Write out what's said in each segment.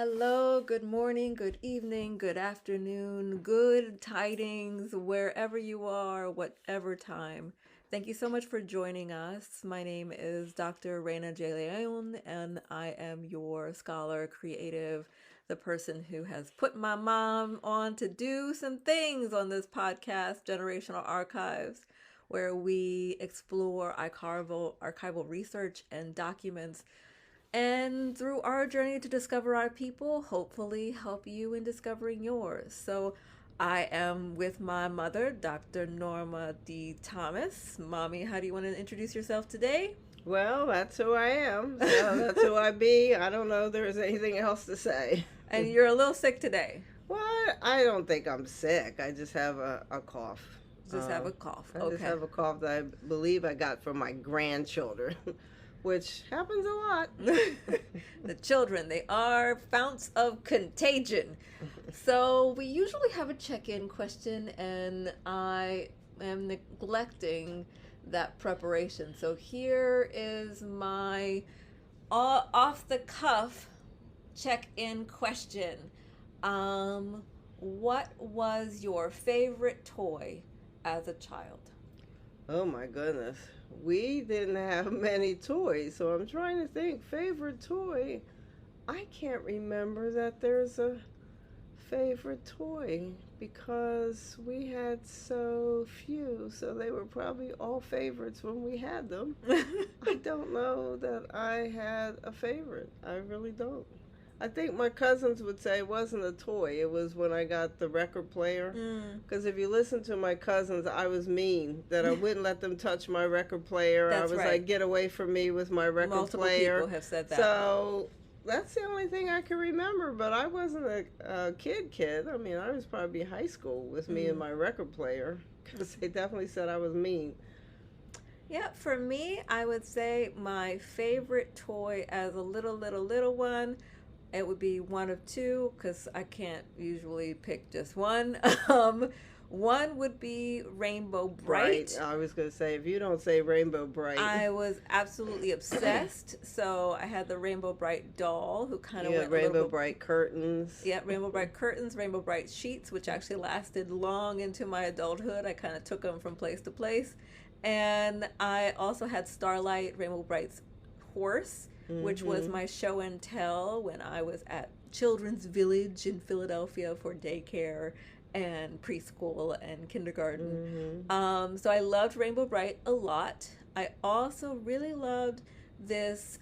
Hello, good morning, good evening, good afternoon, good tidings, wherever you are, whatever time. Thank you so much for joining us. My name is Dr. Raina J. León, and I am your scholar, creative, the person who has put my mom on to do some things on this podcast, Generational Archives, where we explore archival research and documents and through our journey to discover our people, hopefully help you in discovering yours. So I am with my mother, Dr. Norma D. Thomas. Mommy, how do you want to introduce yourself today? Well, that's who I am. So that's who I be. I don't know if there's anything else to say. And you're a little sick today. Well, I don't think I'm sick. I just have a cough. Just have a cough. I just have a cough that I believe I got from my grandchildren, which happens a lot. The children, they are founts of contagion. So we usually have a check-in question, and I am neglecting that preparation. So here is my off-the-cuff check-in question. What was your favorite toy as a child? Oh my goodness. We didn't have many toys, so I'm trying to think. Favorite toy? I can't remember that there's a favorite toy because we had so few, so they were probably all favorites when we had them. I don't know that I had a favorite. I really don't. I think my cousins would say it wasn't a toy. It was when I got the record player. Because if you listen to my cousins, I was mean that I wouldn't let them touch my record player. That's I was right. like, get away from me with my record Multiple player. people have said that. So that's the only thing I can remember. But I wasn't a kid. I mean, I was probably high school with me and my record player because they definitely said I was mean. Yeah, for me, I would say my favorite toy as a little one, it would be one of two because I can't usually pick just one. One would be Rainbow Bright. I was going to say, if you don't say Rainbow Bright. I was absolutely obsessed. So I had the Rainbow Bright doll who kind of went Rainbow Bright curtains. Yeah, Rainbow Bright curtains, Rainbow Bright sheets, which actually lasted long into my adulthood. I kind of took them from place to place. And I also had Starlight, Rainbow Bright's horse, which was my show and tell when I was at Children's Village in Philadelphia for daycare and preschool and kindergarten. So I loved Rainbow Bright a lot. I also really loved this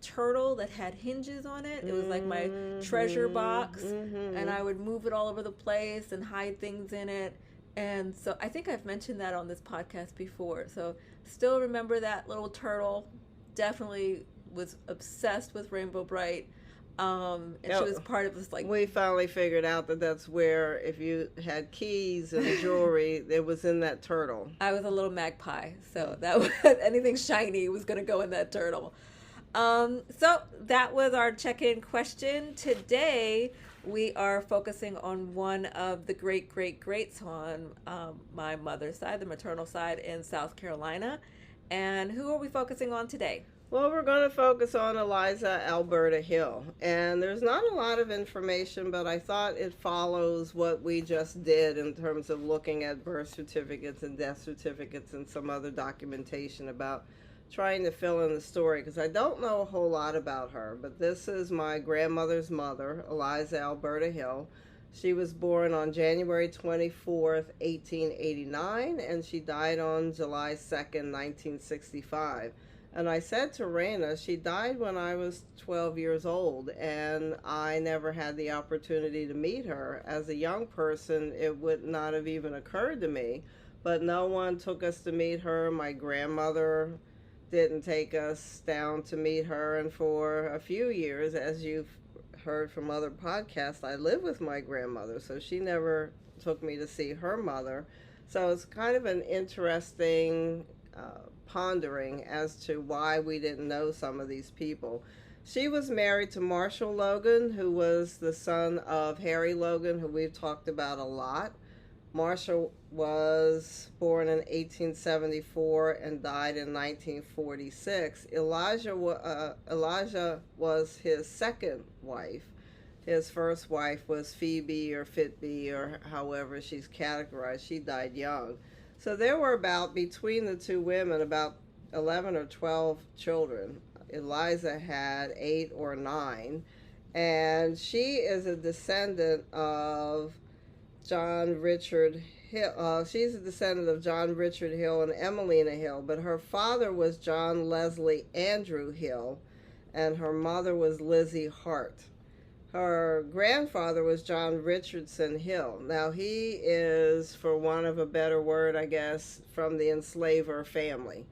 turtle that had hinges on it. It was like my treasure box, and I would move it all over the place and hide things in it. And so I think I've mentioned that on this podcast before. So still remember that little turtle. Definitely was obsessed with Rainbow Bright. And she was part of this we finally figured out that that's where if you had keys and jewelry, it was in that turtle. I was a little magpie, so that was anything shiny was going to go in that turtle. So that was our check-in question. Today we are focusing on one of the greats on my mother's side, the maternal side in South Carolina. And who are we focusing on today? Well, we're going to focus on Eliza Alberta Hill. And there's not a lot of information, but I thought it follows what we just did in terms of looking at birth certificates and death certificates and some other documentation about trying to fill in the story, because I don't know a whole lot about her. But this is my grandmother's mother, Eliza Alberta Hill. She was born on January 24th, 1889, and she died on July 2nd, 1965. And I said to Raina, she died when I was 12 years old, and I never had the opportunity to meet her. As a young person, it would not have even occurred to me, but no one took us to meet her. My grandmother didn't take us down to meet her, and for a few years, as you've heard from other podcasts, I lived with my grandmother, so she never took me to see her mother. So it's kind of an interesting pondering as to why we didn't know some of these people. She was married to Marshall Logan, who was the son of Harry Logan, who we've talked about a lot. Marshall was born in 1874 and died in 1946. Elijah was his second wife. His first wife was Phoebe or Fitby or however she's categorized. She died young. So there were about, between the two women, about 11 or 12 children. Eliza had 8 or 9. And she is a descendant of John Richard Hill. She's a descendant of John Richard Hill and Emelina Hill, but her father was John Leslie Andrew Hill, and her mother was Lizzie Hart. Her grandfather was John Richardson Hill. Now, he is, for want of a better word, I guess, from the enslaver family.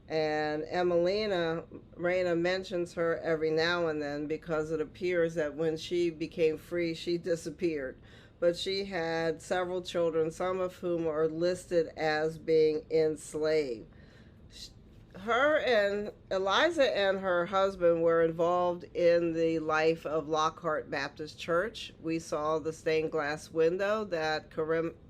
And Emelina, Raina mentions her every now and then because it appears that when she became free, she disappeared. But she had several children, some of whom are listed as being enslaved. Her and Eliza and her husband were involved in the life of Lockhart Baptist Church. We saw the stained glass window that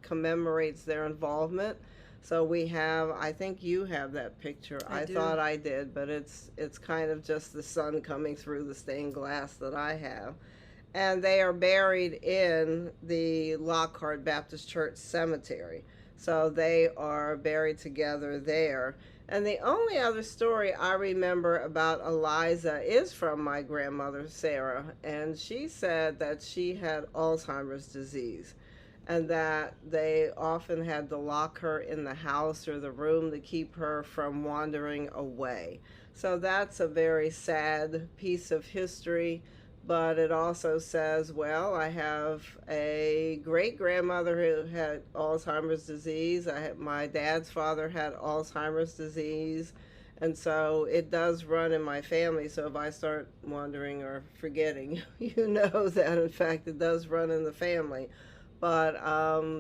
commemorates their involvement. So we have, I think you have that picture. I thought I did, but it's kind of just the sun coming through the stained glass that I have. And they are buried in the Lockhart Baptist Church cemetery. So they are buried together there. And the only other story I remember about Eliza is from my grandmother, Sarah. And she said that she had Alzheimer's disease and that they often had to lock her in the house or the room to keep her from wandering away. So that's a very sad piece of history. But it also says, well, I have a great-grandmother who had Alzheimer's disease. My dad's father had Alzheimer's disease. And so it does run in my family. So if I start wandering or forgetting, you know that, in fact, it does run in the family. But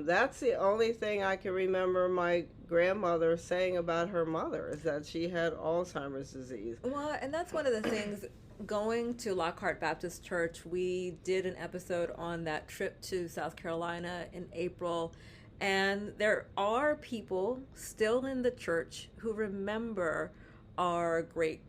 that's the only thing I can remember my grandmother saying about her mother, is that she had Alzheimer's disease. Well, and that's one of the things. Going to Lockhart Baptist Church, we did an episode on that trip to South Carolina in April, and there are people still in the church who remember our great,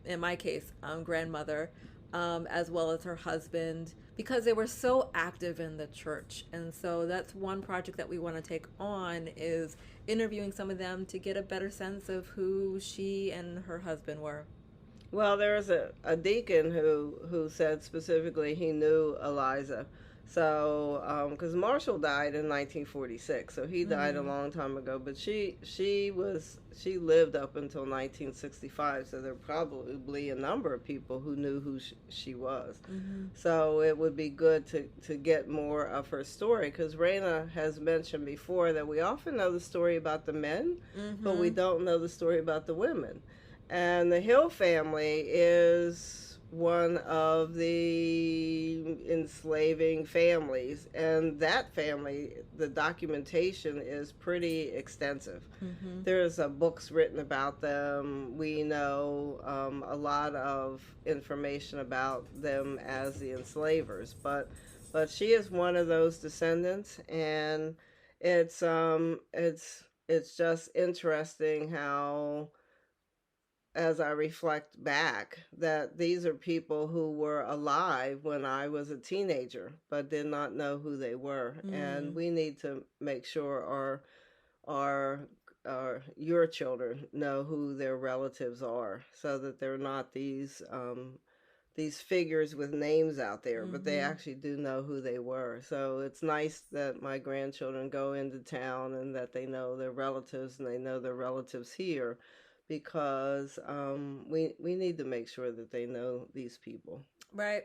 in my case, grandmother, as well as her husband, because they were so active in the church. And so that's one project that we want to take on, is interviewing some of them to get a better sense of who she and her husband were. Well, there's a deacon who said specifically he knew Eliza. So, because Marshall died in 1946, so he died a long time ago. But she lived up until 1965, so there are probably a number of people who knew who she was. So it would be good to get more of her story, because Raina has mentioned before that we often know the story about the men, but we don't know the story about the women. And the Hill family is one of the enslaving families. And that family, the documentation is pretty extensive. There's books written about them. We know a lot of information about them as the enslavers. But she is one of those descendants, and it's just interesting how, as I reflect back, that these are people who were alive when I was a teenager, but did not know who they were. And we need to make sure your children know who their relatives are, so that they're not these figures with names out there, but they actually do know who they were. So it's nice that my grandchildren go into town and that they know their relatives and they know their relatives here, because we need to make sure that they know these people. Right.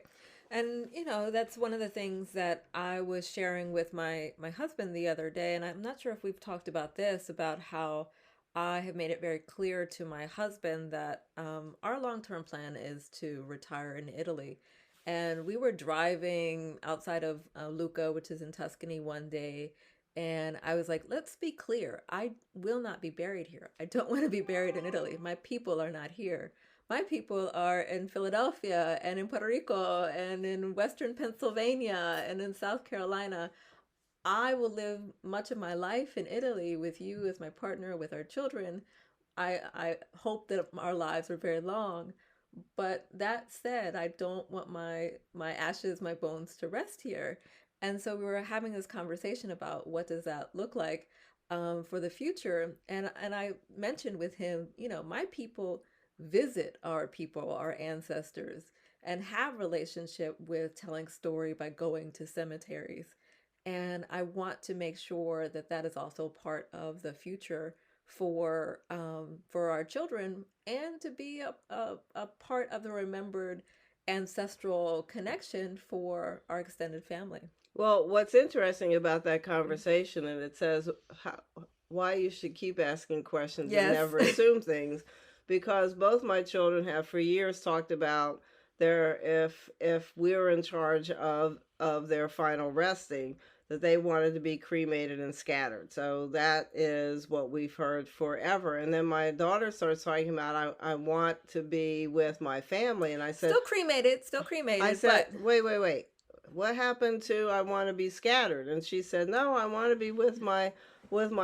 And, that's one of the things that I was sharing with my husband the other day. And I'm not sure if we've talked about this, about how I have made it very clear to my husband that our long-term plan is to retire in Italy. And we were driving outside of Lucca, which is in Tuscany, one day. And I was like, let's be clear. I will not be buried here. I don't want to be buried in Italy. My people are not here. My people are in Philadelphia and in Puerto Rico and in Western Pennsylvania and in South Carolina. I will live much of my life in Italy with you as my partner, with our children. I hope that our lives are very long. But that said, I don't want my ashes, my bones to rest here. And so we were having this conversation about what does that look like for the future. And I mentioned with him, my people visit our people, our ancestors, and have relationship with telling story by going to cemeteries. And I want to make sure that that is also part of the future for our children, and to be a part of the remembered ancestral connection for our extended family. Well, what's interesting about that conversation, and it says how, why you should keep asking questions and Yes. never assume things, because both my children have for years talked about their if we're in charge of their final resting, that they wanted to be cremated and scattered. So that is what we've heard forever. And then my daughter starts talking about I want to be with my family, and I said Still cremated. I said, But wait. What happened to I want to be scattered? And she said, no, I want to be with my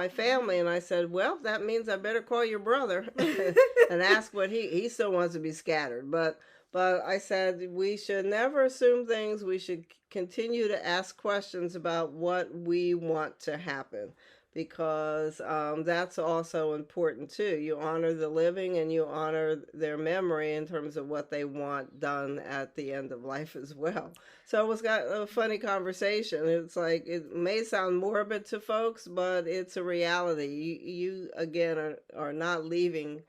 family. And I said, well, that means I better call your brother and ask what he still wants to be scattered. But I said we should never assume things. We should continue to ask questions about what we want to happen, because that's also important too. You honor the living and you honor their memory in terms of what they want done at the end of life as well. So it was got a funny conversation. It's like it may sound morbid to folks, but it's a reality. You again are not leaving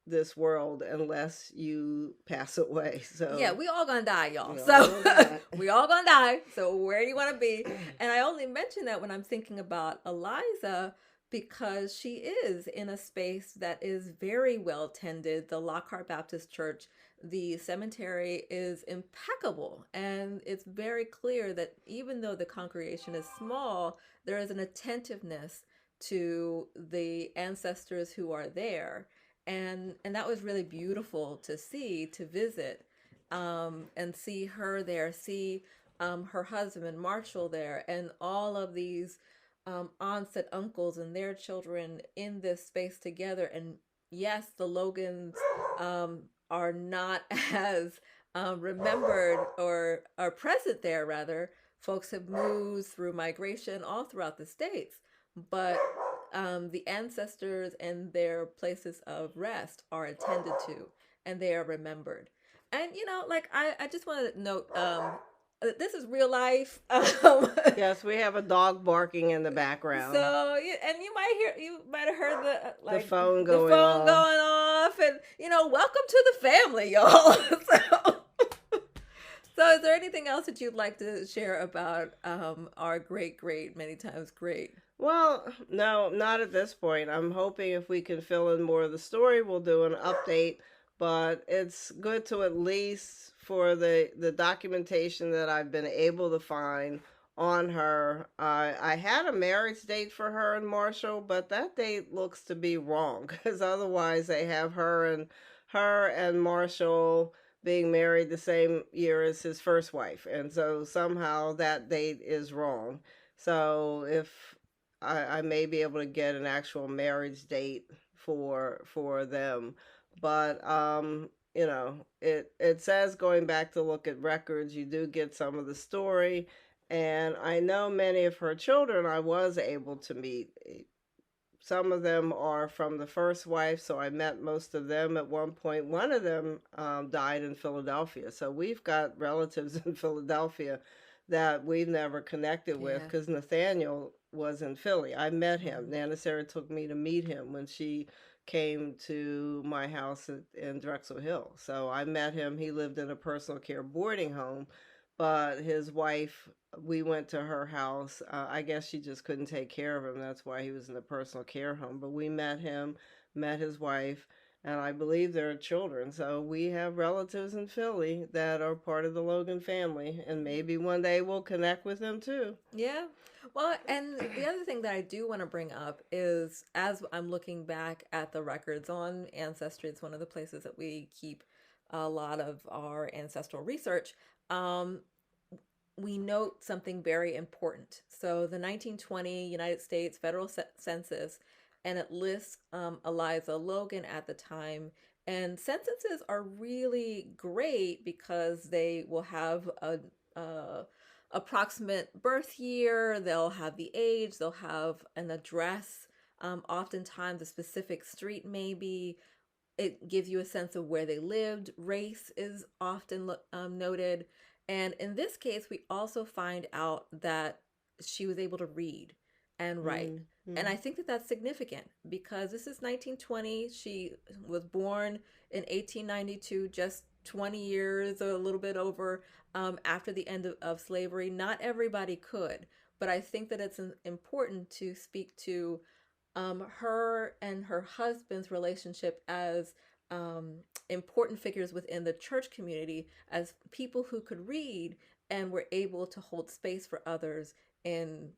this world unless you pass away. So yeah, we all gonna die, y'all. we all So gonna die. we all gonna die. So where do you want to be? And I only mention that when I'm thinking about Eliza, because she is in a space that is very well tended. The Lockhart Baptist Church, the cemetery is impeccable, and it's very clear that even though the congregation is small, there is an attentiveness to the ancestors who are there. And that was really beautiful to see, to visit, and see her there, see her husband Marshall there, and all of these aunts and uncles and their children in this space together. And yes, the Logans are not as remembered or are present there, rather. Folks have moved through migration all throughout the states, but the ancestors and their places of rest are attended to, and they are remembered. And like I just want to note, this is real life. Yes, we have a dog barking in the background. So and you might have heard the phone going off, and welcome to the family, y'all. So is there anything else that you'd like to share about our great, many times great? Well, no, not at this point. I'm hoping if we can fill in more of the story, we'll do an update. But it's good to at least for the documentation that I've been able to find on her. I had a marriage date for her and Marshall, but that date looks to be wrong, because otherwise they have her and Marshall being married the same year as his first wife, and so somehow that date is wrong. So if I may be able to get an actual marriage date for them, but it says, going back to look at records, you do get some of the story, and I know many of her children I was able to meet. Some of them are from the first wife, so I met most of them at one point. One of them died in Philadelphia, so we've got relatives in Philadelphia that we've never connected with, because Nathaniel was in Philly. I met him. Nana Sarah took me to meet him when she came to my house in Drexel Hill. So I met him. He lived in a personal care boarding home, but his wife, we went to her house. I guess she just couldn't take care of him. That's why he was in the personal care home. But we met him, met his wife, and I believe there are children. So we have relatives in Philly that are part of the Logan family, and maybe one day we'll connect with them too. Yeah. Well, and the other thing that I do want to bring up is, as I'm looking back at the records on Ancestry, it's one of the places that we keep a lot of our ancestral research. We note something very important. So the 1920 United States federal census and it lists Eliza Logan at the time. And censuses are really great because they will have a approximate birth year, they'll have the age, they'll have an address, oftentimes a specific street maybe. It gives you a sense of where they lived. Race is often noted. And in this case, we also find out that she was able to read and write. Mm-hmm. And I think that that's significant because this is 1920. She was born in 1892, just 20 years or a little bit over after the end of slavery. Not everybody could, but I think that it's important to speak to her and her husband's relationship as important figures within the church community, as people who could read and were able to hold space for others in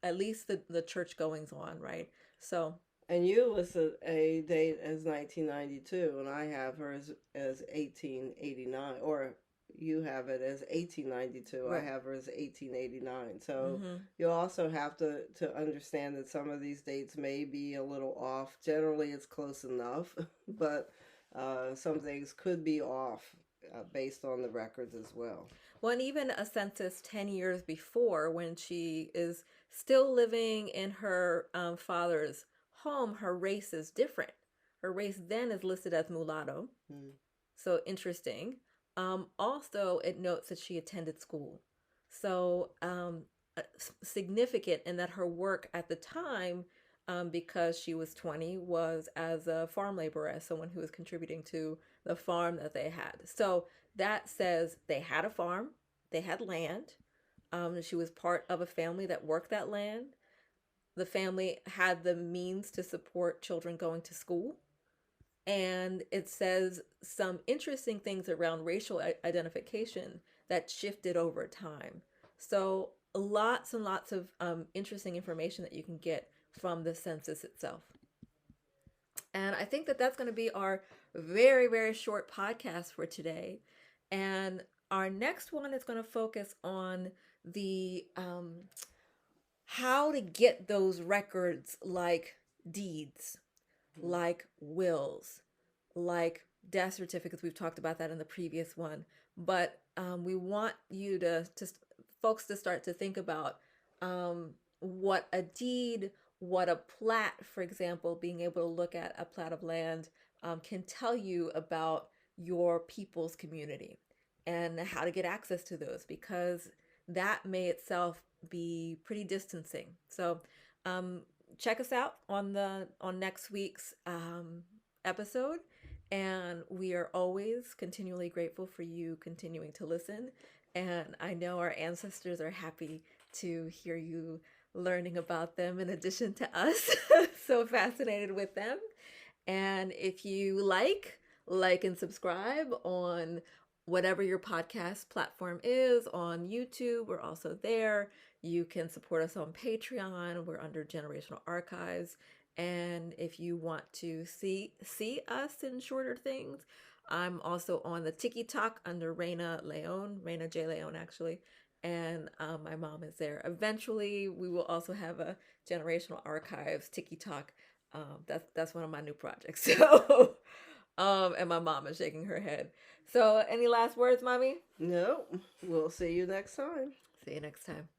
at least the church goings on, right? So. And you listed a date as 1992, and I have her as 1889, or you have it as 1892. Right. I have her as 1889. So you also have to understand that some of these dates may be a little off. Generally, it's close enough, but some things could be off based on the records as well. Well, and even a census 10 years before, when she is still living in her father's home, her race is different. Her race then is listed as mulatto. So interesting. Also, it notes that she attended school. So significant in that her work at the time, because she was 20, was as a farm laborer, as someone who was contributing to the farm that they had. So that says they had a farm, they had land. She was part of a family that worked that land. The family had the means to support children going to school. And it says some interesting things around racial identification that shifted over time. So lots and lots of interesting information that you can get from the census itself. And I think that that's going to be our very, very short podcast for today. And our next one is going to focus on the how to get those records, like deeds, like wills, like death certificates. We've talked about that in the previous one. But we want you folks to start to think about what a deed, what a plat, for example, being able to look at a plat of land can tell you about your people's community and how to get access to those, because that may itself be pretty distancing. So check us out on next week's episode, and we are always continually grateful for you continuing to listen. And I know our ancestors are happy to hear you learning about them in addition to us. So fascinated with them. And if you like and subscribe on whatever your podcast platform is, on YouTube, we're also there. You can support us on Patreon. We're under Generational Archives. And if you want to see us in shorter things, I'm also on the TikTok under Raina J León actually. And my mom is there. Eventually, we will also have a Generational Archives TikTok. That's one of my new projects. So, and my mom is shaking her head. So, any last words, Mommy? No. We'll see you next time. See you next time.